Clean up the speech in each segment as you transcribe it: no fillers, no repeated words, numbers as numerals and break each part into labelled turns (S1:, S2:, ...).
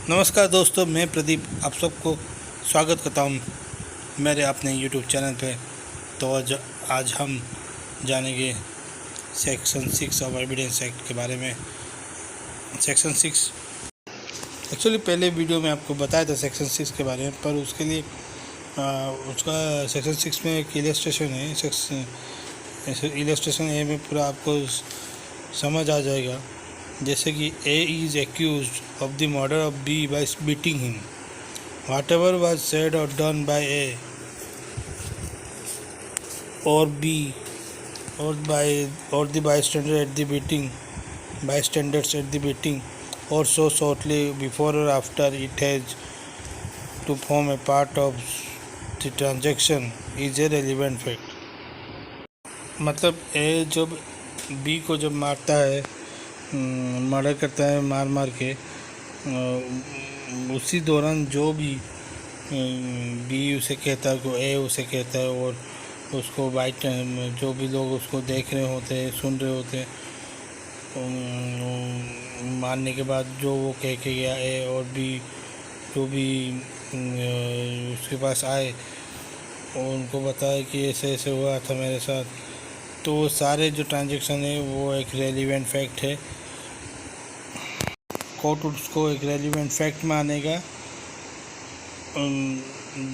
S1: नमस्कार दोस्तों, मैं प्रदीप आप सबको स्वागत करता हूँ मेरे अपने यूट्यूब चैनल पे। तो आज हम जानेंगे सेक्शन 6 ऑफ एविडेंस एक्ट के बारे में। सेक्शन 6 एक्चुअली पहले वीडियो में आपको बताया था सेक्शन 6 के बारे में, पर उसके लिए उसका सेक्शन 6 में एक इलस्ट्रेशन है। इलस्ट्रेशन ए में पूरा आपको समझ आ जाएगा। जैसे कि A is accused of the murder of B by beating him. Whatever was said or done by A or B or the bystanders at the beating, or so shortly before or after it has to form a part of the transaction is a relevant fact. मतलब A जब B को जब मारता है, murder करता है मार के, उसी दौरान जो भी बी उसे कहता है, को ए उसे कहता है, और उसको बाइट जो भी लोग उसको देख रहे होते हैं, सुन रहे होते हैं, मारने के बाद जो वो कह के गया ए और बी जो भी उसके पास आए और उनको बताया कि ऐसे ऐसे हुआ था मेरे साथ, तो वो सारे जो ट्रांजैक्शन है वो एक रेलिवेंट फैक्ट है। कोर्ट उसको एक रेलिवेंट फैक्ट मानेगा।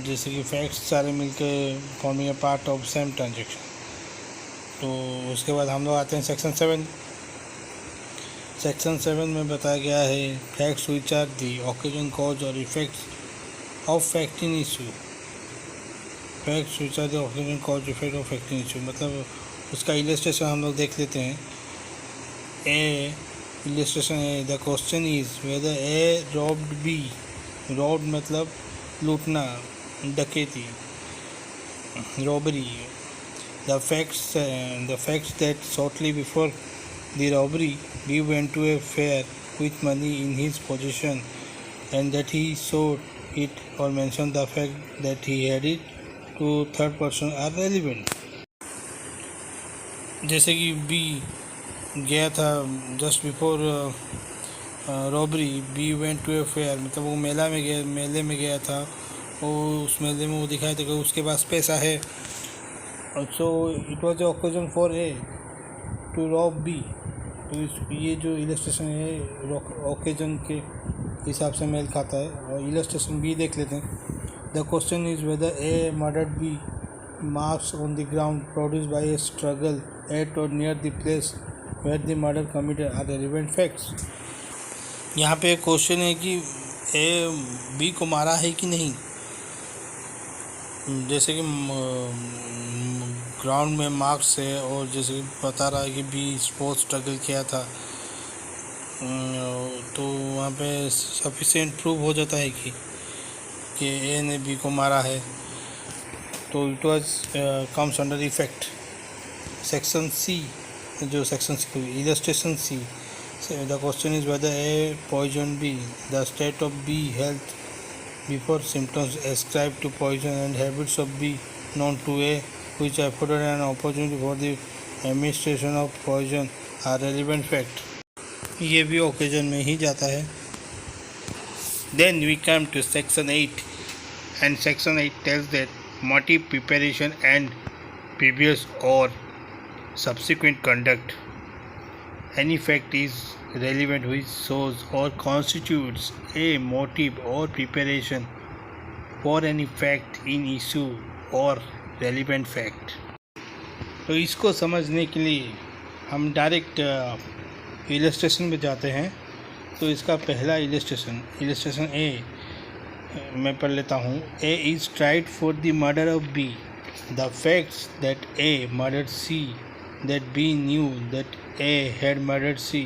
S1: जैसे कि फैक्ट्स सारे मिलकर forming a part of same transaction. तो उसके बाद हम लोग आते हैं सेक्शन 7। सेक्शन 7 में बताया गया है facts which are the occasion cause और effects of fact in issue. Facts which are the occasion cause effect of fact in issue, मतलब उसका इलस्ट्रेशन हम लोग देख लेते हैं। ए illustration है, the question is whether A robbed B. robbed मतलब लूटना, डकैती, robbery. The facts that shortly before the robbery B went to a fair with money in his possession and that he showed it or mentioned the fact that he had it to third person are relevant. जैसे कि B गया था just before robbery, B went to a fair, मतलब वो मेले में गया था, और उस मेले में वो दिखाया था कि उसके पास पैसा है। So it was a occasion for a to rob B. तो ये जो इलस्ट्रेशन है ओकेजन के हिसाब से मेल खाता है। और इलस्ट्रेशन बी देख लेते हैं। The question is whether A murdered B, marks on the ground produced by a struggle at और near the place where the murder committed are relevant facts. यहाँ पे क्वेश्चन है कि ए बी को मारा है कि नहीं। जैसे कि ग्राउंड में मार्क्स है और जैसे कि बता रहा है कि बी स्पोर्ट्स स्ट्रगल किया था, तो वहाँ पे सफिशिएंट प्रूव हो जाता है कि ए ने बी को मारा है। तो it was comes under effect. Section C, जो section illustration C, the question is whether A poison B, the state of B health before symptoms ascribe to poison and habits of B known to A which afforded an opportunity for the administration of poison are relevant fact. ये भी occasion में ही जाता है। Then we come to section 8 and section 8 tells that motive, preparation and previous और subsequent conduct. Any fact is relevant which shows or constitutes a motive or preparation for any fact in issue or relevant fact. तो इसको समझने के लिए हम direct illustration पे जाते हैं। तो इसका पहला इलस्ट्रेशन ए मैं पढ़ लेता हूँ। A is tried for the murder of B, the facts that A murdered C, that B knew that A had murdered C,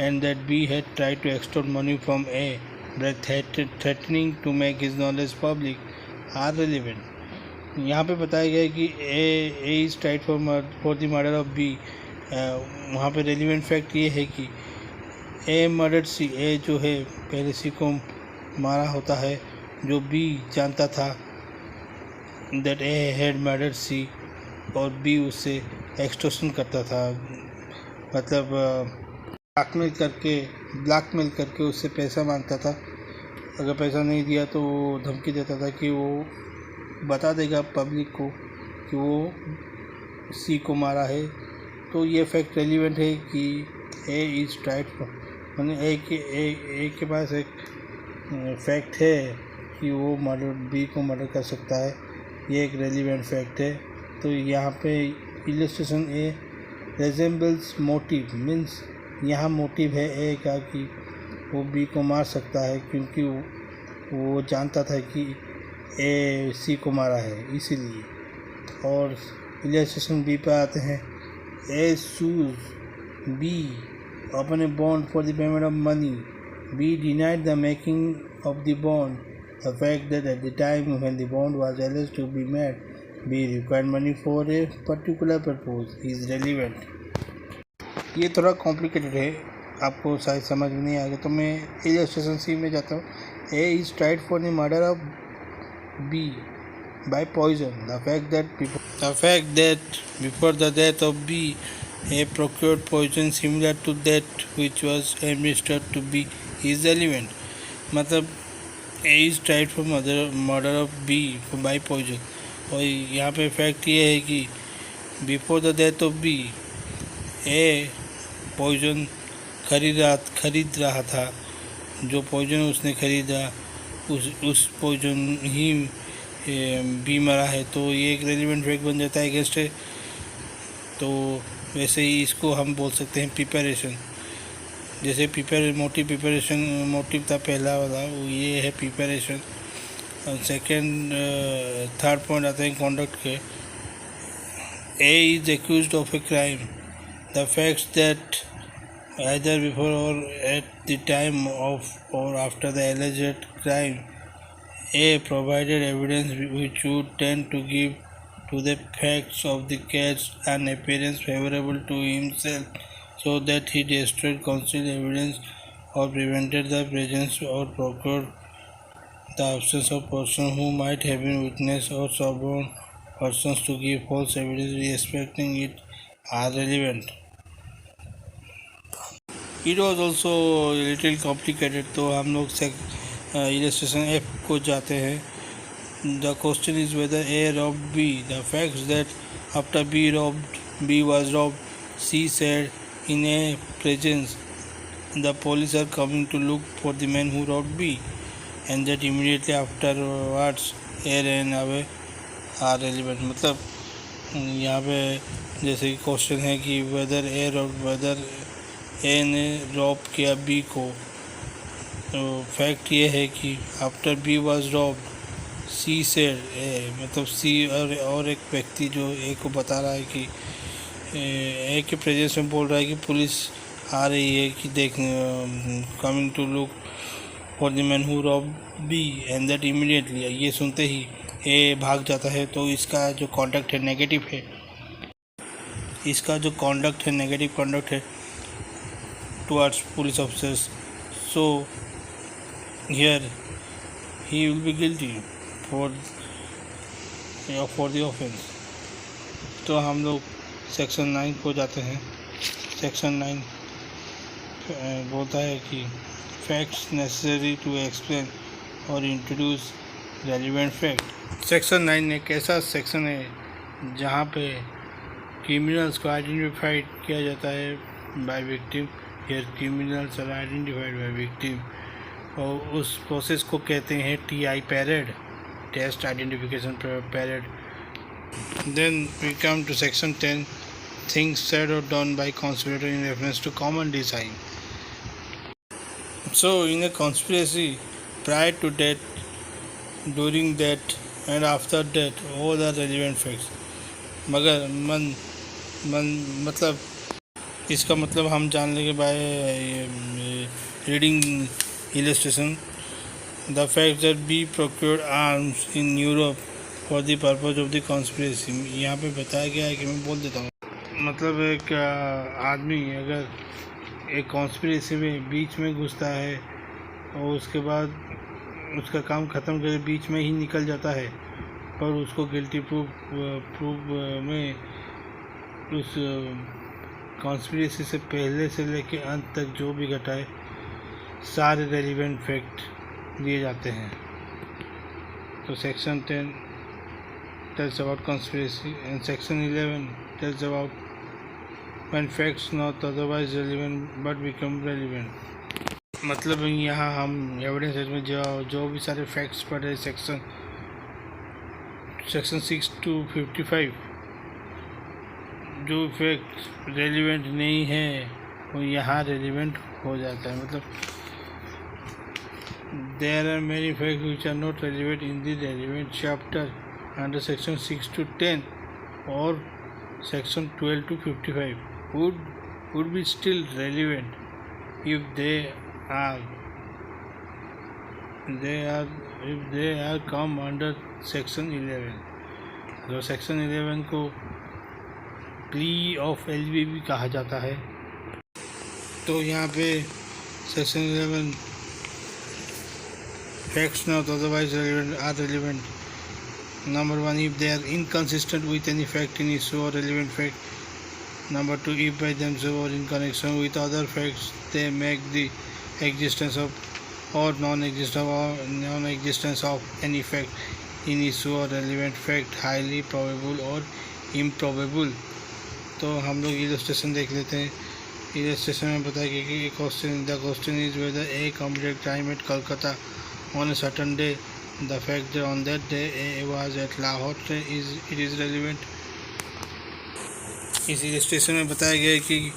S1: and that B had tried to extort money from A by threatening to make his knowledge public are relevant. यहाँ पे बताया गया है कि A is tried for the murder of B। वहाँ पे relevant fact ये है कि A murdered C, A जो है पहले C को मारा होता है, जो B जानता था that A had murdered C, और बी उससे एक्सटॉर्शन करता था, मतलब ब्लैकमेल करके उससे पैसा मांगता था। अगर पैसा नहीं दिया तो वो धमकी देता था कि वो बता देगा पब्लिक को कि वो सी को मारा है। तो ये फैक्ट रेलिवेंट है कि ए इज़ ट्राइड मैंने ए के पास एक फैक्ट है कि वो मर्डर बी को मर्डर कर सकता है। ये एक रेलिवेंट फैक्ट है। तो यहाँ पे इलस्ट्रेशन ए रेजेंबल्स मोटिव मीन्स यहाँ मोटिव है ए का कि वो बी को मार सकता है, क्योंकि वो जानता था कि ए सी को मारा है इसीलिए। और इलस्ट्रेशन बी पे आते हैं। A sues B upon a bond for the payment of money. B denied the making of the bond. The fact that at the time when the bond was alleged to be made, B required money for a particular purpose is relevant. ये थोड़ा complicated है, आपको शायद समझ में नहीं आएगा, तो मैं इलस्ट्रेशन सी में जाता हूँ। A is tried for the murder of B by poison. The fact that before the death of B, A procured poison similar to that which was administered to B is relevant. मतलब A is tried for murder of B by poison. और यहाँ पे fact ये है कि before the death of B a poison खरीद रहा था। जो पॉइजन उसने खरीदा उस पॉइजन ही बी मरा है, तो ये एक रेलिवेंट फैक्ट बन जाता है अगेंस्ट है। तो वैसे ही इसको हम बोल सकते हैं प्रिपरेशन। जैसे मोटिव था पहला वाला, वो ये है प्रिपरेशन। और थर्ड पॉइंट आते हैं कॉन्डक्ट के। A is accused of a crime. The facts that either before or at the time of or after the alleged crime, A provided evidence which would tend to give to the facts of the case an appearance favorable to himself, so that he destroyed concealed evidence or prevented the presence or procured the absence of persons who might have been witness or suborn persons to give false evidence respecting it are relevant. It was also a little complicated, तो हम लोग illustration F को जाते हैं। The question is whether A robbed B. The facts that after B was robbed, C said in A presence, the police are coming to look for the man who robbed B, and that immediately afterwards A ran away are relevant. मतलब यहाँ पे जैसे question है कि whether ए ने Rob किया B को। तो फैक्ट ये है कि after B was robbed C said A, मतलब सी और एक व्यक्ति जो ए को बता रहा है कि ए के प्रेजेंस में बोल रहा है कि पुलिस आ रही है कि coming to look for the man who robbed B, and that immediately ये सुनते ही ए भाग जाता है। तो इसका जो कॉन्डक्ट है नेगेटिव है, नेगेटिव कॉन्डक्ट है towards police officers, so here he will be guilty for the offense. तो हम लोग सेक्शन 9 को जाते हैं। सेक्शन 9 बोलता है कि फैक्ट्स नेसेसरी टू एक्सप्लेन और इंट्रोड्यूस रेलिवेंट फैक्ट। सेक्शन 9 एक ऐसा सेक्शन है जहाँ पे क्रिमिनल्स को आइडेंटिफाइड किया जाता है by victim. Here criminals are identified by victim, और उस प्रोसेस को कहते हैं TI parade, test identification parade. Then we come to section 10, things said or done by conspirator in reference to common design. So in a conspiracy, prior to that, during that and after that, all are relevant facts. मगर मतलब इसका मतलब हम जान लेंगे by reading illustration. The fact that B procured arms in Europe for the purpose of the conspiracy. यहाँ पे बताया गया है कि मैं बोल देता हूँ, मतलब एक आदमी अगर एक कॉन्स्पिरेसी में बीच में घुसता है और उसके बाद उसका काम ख़त्म करके बीच में ही निकल जाता है, पर उसको गिल्टी प्रूफ में उस कॉन्स्पिरेसी से पहले से लेके अंत तक जो भी घटा है सारे रेलिवेंट फैक्ट लिए जाते हैं। तो section 10 tells about conspiracy and section 11 tells about when facts not otherwise relevant but become relevant। मतलब यहाँ हम एविडेंस में जो भी सारे फैक्ट्स पढ़े सेक्शन 6 to 55 जो फैक्ट रेलिवेंट नहीं है वो यहाँ रेलिवेंट हो जाता है। मतलब there are many facts which are not relevant in the relevant chapter under section 6 to 10 or section 12 to 55 would be still relevant if they are come under section 11। तो section 11 को प्ली ऑफ एलबी भी कहा जाता है। तो यहाँ पे section 11 facts not otherwise relevant are relevant। Number 1, if they are inconsistent with any fact in issue or relevant fact. Number 2, if by themselves or in connection with other facts they make the existence of or non-existence of any fact in issue or relevant fact highly probable or improbable। तो हम लोग illustration देख लेते हैं। Illustration में बताया गया कि the question is whether A committed crime at Calcutta on a certain day, the fact that on that day A was at Lahore it is relevant। इस इलस्ट्रेशन में बताया गया है कि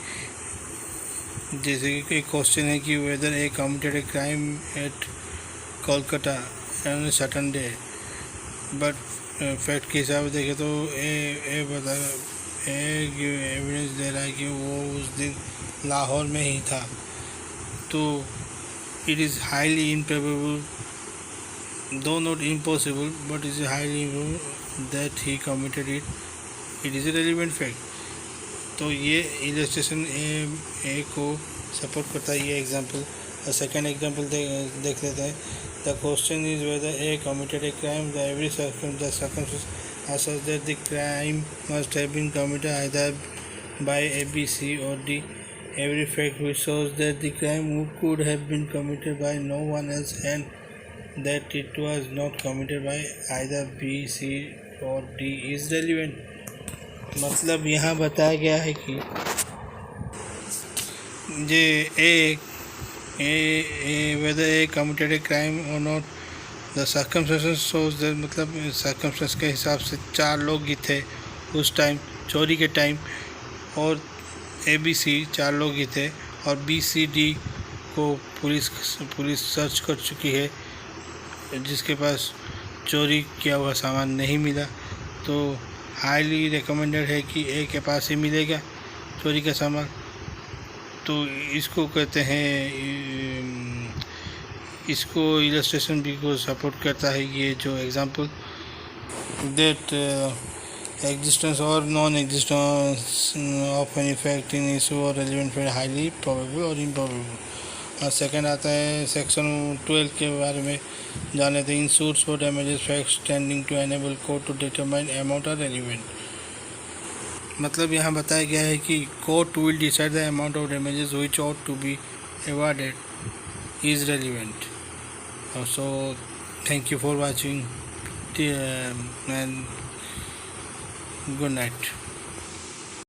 S1: जैसे कि एक क्वेश्चन है कि whether A committed a crime at Kolkata on a certain day, but fact के हिसाब से देखें तो एविडेंस दे रहा है कि वो उस दिन लाहौर में ही था। तो it is highly improbable, though not impossible, but it is highly improbable that he committed it। It is a relevant fact। तो ये इलस्ट्रेशन ए को सपोर्ट करता है ये एग्जांपल। और सेकेंड एग्जांपल देख लेते हैं। The question is whether A committed a crime the every circumstances are such that the crime must have been committed either by A, B, C or D। Every fact which shows that the crime could have been committed by no one else and that it was not committed by either B, C or D is relevant। मतलब यहाँ बताया गया है कि whether A committed a crime or not, the circumstances shows that मतलब circumstances के हिसाब से 4 लोग ही थे उस टाइम चोरी के टाइम, और ABC 4 लोग ही थे, और BCD को पुलिस सर्च कर चुकी है जिसके पास चोरी किया हुआ सामान नहीं मिला। तो हाईली रिकमेंडेड है कि A के पास ही मिलेगा चोरी का सामान। तो इसको कहते हैं, इसको इलस्ट्रेशन भी को सपोर्ट करता है ये जो example that existence or non-existence of any fact in issue or relevant fact highly probable or improbable। और सेकंड आता है सेक्शन 12 के बारे में जान लेते हैं। In suits for damages facts tending to enable court to determine amount of relevant. मतलब यहाँ बताया गया है कि court will decide the amount of damages which ought to be awarded is relevant। So thank you for watching and good night।